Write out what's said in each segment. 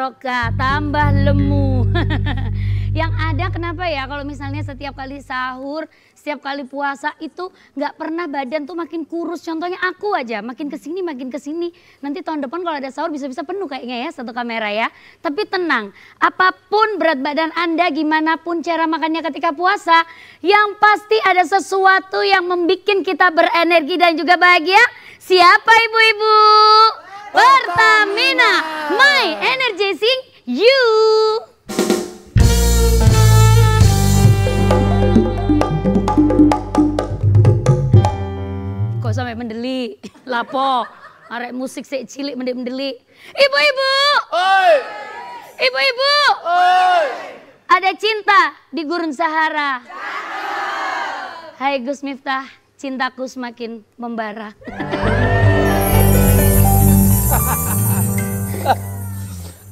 barokah, tambah lemu. Yang ada kenapa ya kalau misalnya setiap kali sahur, setiap kali puasa itu nggak pernah badan tuh makin kurus. Contohnya aku aja makin kesini makin kesini. Nanti tahun depan kalau ada sahur bisa-bisa penuh kayaknya ya satu kamera ya. Tapi tenang, apapun berat badan Anda, gimana pun cara makannya ketika puasa, yang pasti ada sesuatu yang membuat kita berenergi dan juga bahagia. Siapa ibu-ibu? Pertamina, my energizing you. Kok sampai mendeli? Lapo, arek musik sik cilik mendeli. Ibu-ibu. Oi. Ibu-ibu. Oi. Ada cinta di gurun Sahara. Hai Gus Miftah, cintaku semakin membara.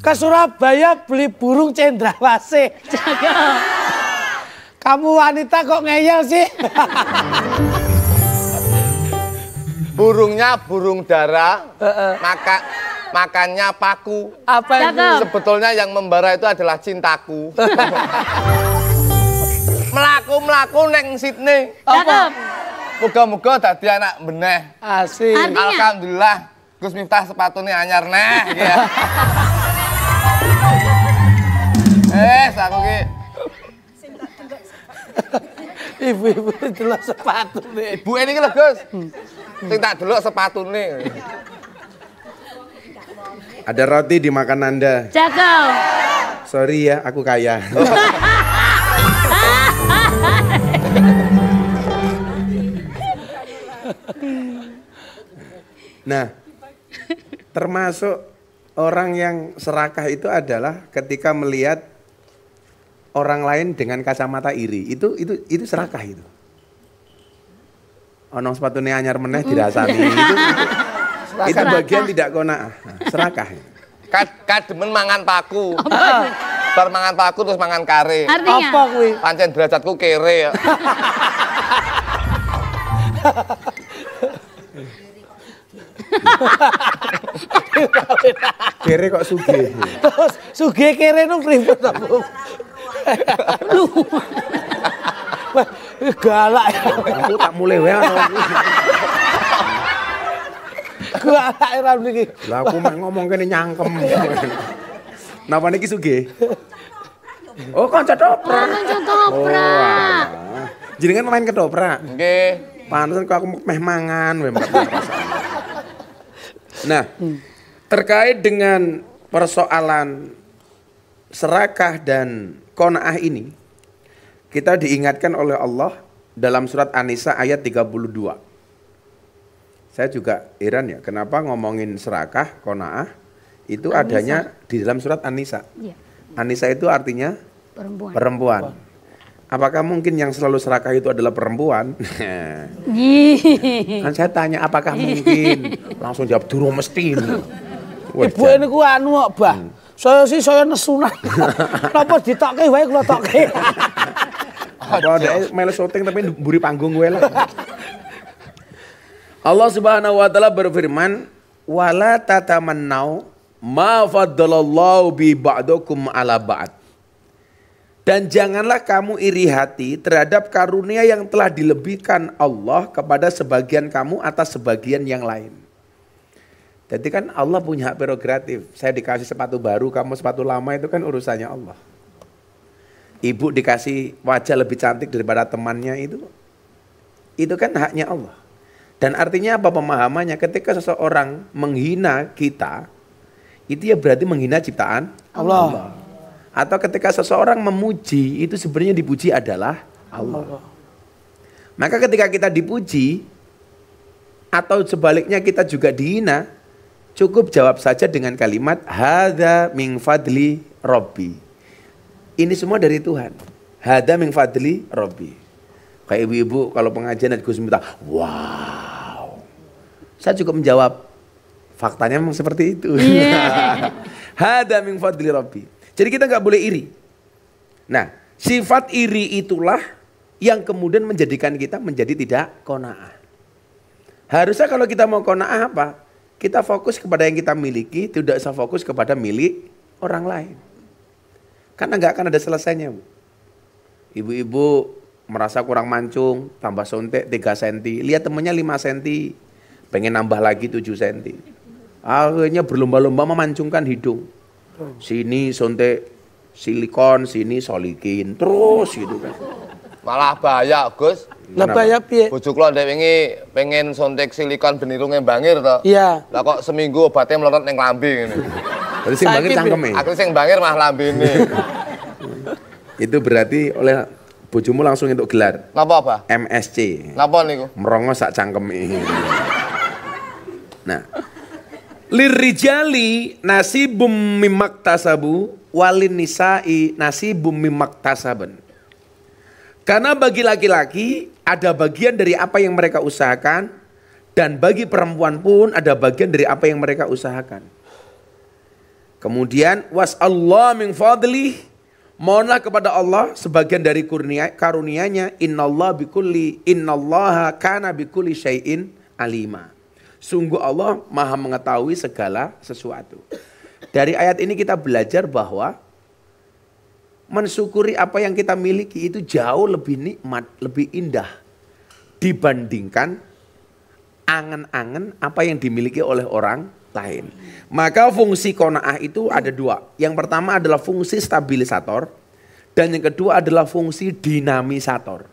Ke Surabaya beli burung cendrawasih. Kamu wanita kok ngeyel sih? Burungnya burung dara, makannya paku. Apa itu? Sebetulnya yang membara itu adalah cintaku. Melaku neng Sydney. Moga-moga dadi anak beneh. Asik. Alhamdulillah Gus Miftah sepatunya anyar neh. Ya. Aku ki. Ibu-ibu delok sepatune. Ibu ini lho Gus. Sing tak delok sepatune. Ada roti di makan Anda. Cakep. Sorry ya, aku kaya. Nah, termasuk orang yang serakah itu adalah ketika melihat orang lain dengan kacamata iri. Itu serakah itu. Ono sepatune anyar meneh dirasani. Itu bagian tidak qanaah. Serakah. Kademen mangan paku. Bar mangan paku terus mangan kare. Artinya? Apa kuwi? Pancen derajatku kere ya. Kere kok sugih. Terus sugih kere nu pripun ta, Bu? Lu. Galak ya. Aku tak mulai wae ono. Galak ra niki. Lah aku mek ngomong kene nyangkem. Napa niki sugih? Oh, kanca ketoprak. Kanca ketoprak. Jenengan main ketoprak. Nggih. Pantesan kok aku meh mangan wae Mbak. Nah, terkait dengan persoalan serakah dan qanaah ini, kita diingatkan oleh Allah dalam surat An-Nisa ayat 32. Saya juga heran ya, kenapa ngomongin serakah, qanaah itu An-Nisa. adanya di dalam surat An-Nisa. Iya. An-Nisa itu artinya Perempuan. Apakah mungkin yang selalu serakah itu adalah perempuan? Kan saya tanya apakah mungkin? Langsung jawab durung mesti. Ibu ini ku anu kok, Bah. Saya nesunan. Napa ditokke wae kula tokke. Apa dhek melu syuting tapi mburi panggung wae lah. Allah Subhanahu wa taala berfirman, "Wala tatamannau ma faddalallahu bi ba'dakum ala ba'd." Dan janganlah kamu iri hati terhadap karunia yang telah dilebihkan Allah kepada sebagian kamu atas sebagian yang lain. Jadi kan Allah punya hak prerogatif. Saya dikasih sepatu baru, kamu sepatu lama, itu kan urusannya Allah. Ibu dikasih wajah lebih cantik daripada temannya, itu kan haknya Allah. Dan artinya apa pemahamannya? Ketika seseorang menghina kita, itu ya berarti menghina ciptaan Allah. Atau ketika seseorang memuji, itu sebenarnya dipuji adalah Allah. Maka ketika kita dipuji, atau sebaliknya kita juga dihina, cukup jawab saja dengan kalimat hadza min fadli Rabbi. Ini semua dari Tuhan. Hadza min fadli Rabbi. Kayak ibu-ibu kalau pengajian Gus Miftah, wow. Saya cukup menjawab, faktanya memang seperti itu. Hadza min fadli Rabbi. Jadi kita nggak boleh iri. Nah, sifat iri itulah yang kemudian menjadikan kita menjadi tidak qanaah. Harusnya kalau kita mau qanaah apa? Kita fokus kepada yang kita miliki, tidak usah fokus kepada milik orang lain. Karena nggak akan ada selesainya, Bu. Ibu-ibu merasa kurang mancung, tambah suntik 3 cm, lihat temennya 5 cm, pengen nambah lagi 7 cm. Akhirnya berlomba-lomba memancungkan hidung. Sini suntik silikon, sini solikin, terus gitu kan. Malah bahaya, Gus. Lah bahaya piye? Bojo kula ndek wingi pengen suntik silikon benirunge bangir to. Iya. Lah kok seminggu obatnya melorot ning lambe ngene. Berarti sing bangir cangkeme. Akhirnya sing bangir mah lambene. Itu berarti oleh bojomu langsung untuk gelar Napa, Pak? MSc. Napa niku? Merongos sak cangkeme. Nah, lirijali nasibum mimaktasabu walin nisa'i nasibum mimaktasaban. Karena bagi laki-laki ada bagian dari apa yang mereka usahakan, dan bagi perempuan pun ada bagian dari apa yang mereka usahakan. Kemudian was'allah min fadlih, mohonlah kepada Allah sebagian dari karunia-Nya. Innallaha kana bikulli syai'in alima. Sungguh Allah Maha mengetahui segala sesuatu. Dari ayat ini kita belajar bahwa mensyukuri apa yang kita miliki itu jauh lebih nikmat, lebih indah dibandingkan angan-angan apa yang dimiliki oleh orang lain. Maka fungsi qanaah itu ada 2. Yang pertama adalah fungsi stabilisator dan yang kedua adalah fungsi dinamisator.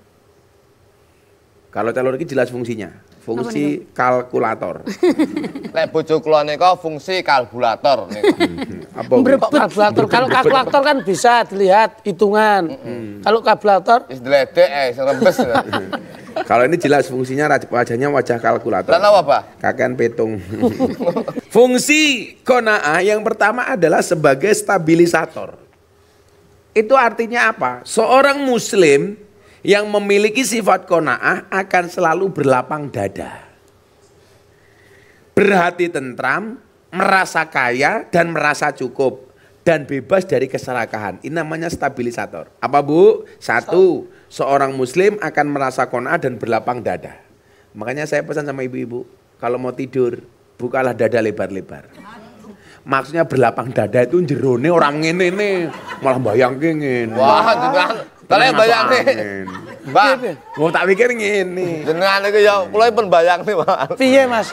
Kalau telur ini jelas fungsinya. Fungsi kalkulator. Lek bojo kula nika fungsi kalkulator niku. Apa? Kalkulator. Kalau kalkulator kan bisa dilihat hitungan. Kalau kalkulator Wis dledek sing rembes. Kalau ini jelas fungsinya wajahnya wajah kalkulator. Lan apa, Pak? Kakean petung. Fungsi qanaah yang pertama adalah sebagai stabilisator. Itu artinya apa? Seorang muslim yang memiliki sifat qanaah akan selalu berlapang dada. Berhati tentram, merasa kaya dan merasa cukup. Dan bebas dari keserakahan. Ini namanya stabilisator. Apa, Bu? 1, seorang muslim akan merasa qanaah dan berlapang dada. Makanya saya pesan sama ibu-ibu, kalau mau tidur, bukalah dada lebar-lebar. Maksudnya berlapang dada itu jerone orang ngene, malah bayang ngene. Wah, jenengan kalian bayang nih. Mbak, Mau tak pikir ngene. jenengan iki ya kula pun bayang nih, Pak. piye Mas?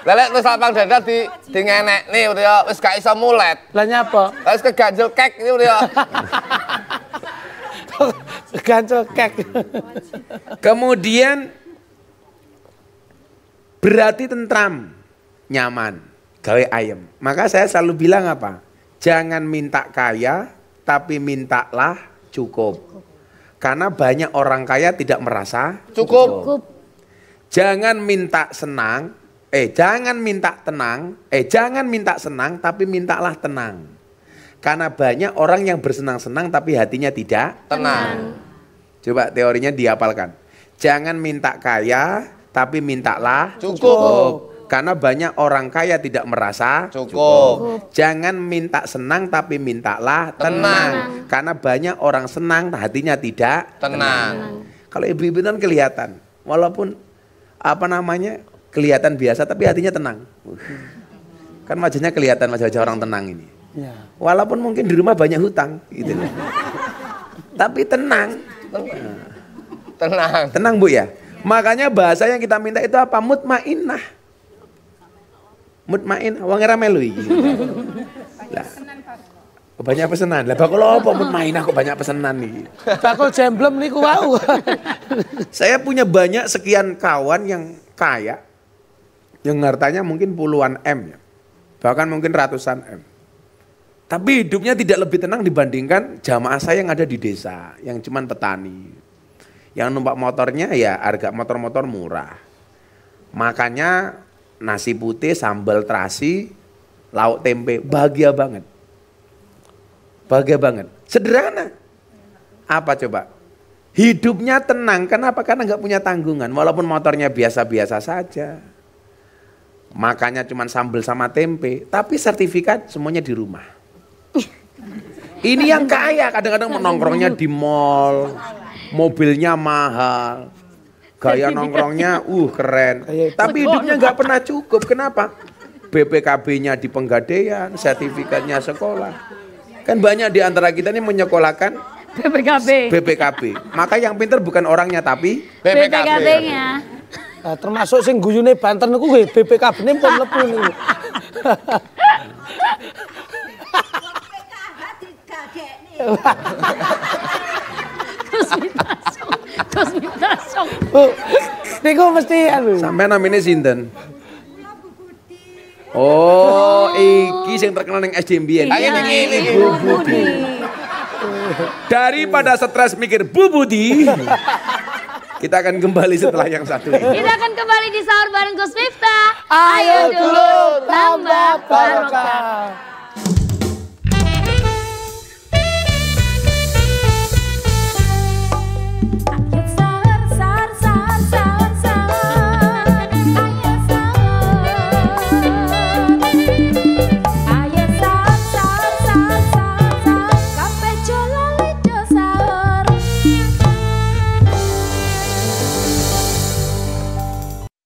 Lelek wis lapang dada di ngenekne udah ya wis gak iso mulet. Lah nyapa? Wis keganjel kek iki udah ya. Gancel kek. Kemudian berarti tentram, nyaman, gawe ayem. Maka saya selalu bilang apa? Jangan minta kaya, tapi mintalah cukup. Karena banyak orang kaya tidak merasa Cukup. Jangan minta senang, jangan minta senang, tapi mintalah tenang. Karena banyak orang yang bersenang-senang tapi hatinya tidak Tenang. Coba teorinya dihafalkan. Jangan minta kaya, tapi mintalah Cukup. Karena banyak orang kaya tidak merasa Cukup. Jangan minta senang, tapi mintalah tenang. Karena banyak orang senang, hatinya tidak Tenang. Kalau ibu-ibu kan kelihatan, walaupun kelihatan biasa, tapi hatinya tenang. Kan wajahnya kelihatan, wajah-wajah orang tenang ini. Ya. Walaupun mungkin di rumah banyak hutang, gitu. Tapi tenang. Tenang. Tenang, Bu ya. Makanya bahasa yang kita minta itu apa? Mutmainnah. Mutmain, wong ora melu iki. Lah. Banyak pesanan. Lah bakul apa mutmainnah kok banyak pesanan iki? Bakul jemblem niku wau. Saya punya banyak sekian kawan yang kaya. Yang hartanya mungkin puluhan M ya. Bahkan mungkin ratusan M. Tapi hidupnya tidak lebih tenang dibandingkan jamaah saya yang ada di desa, yang cuman petani. Yang numpak motornya ya harga motor-motor murah. Makanya nasi putih, sambal terasi, lauk tempe, bahagia banget. Bahagia banget. Sederhana. Apa coba? Hidupnya tenang. Kenapa? Karena nggak punya tanggungan. Walaupun motornya biasa-biasa saja. Makanya cuma sambal sama tempe. Tapi sertifikat semuanya di rumah. Ini yang kaya. Kadang-kadang nongkrongnya di mall. Mobilnya mahal. Gaya nongkrongnya keren. Tapi hidupnya nggak pernah cukup. Kenapa? BPKB-nya di Penggadaian, sertifikatnya sekolah. Kan banyak di antara kita ini menyekolahkan BPKB. Maka yang pinter bukan orangnya tapi BPKB-nya. Nah, termasuk sing guyune Banten niku nggih BPKB-ne pun mlebu niku. Terus minta sok. Niku mesti anu. sampai namanya sinten? Oh, iki sing terkenal ning SD mbiyen. Ini. Bu Budi. Daripada stres mikir Bu Budi, kita akan kembali setelah yang satu ini. Kita akan kembali di sahur bareng Gus Miftah. Ayo dulu tambah barokah.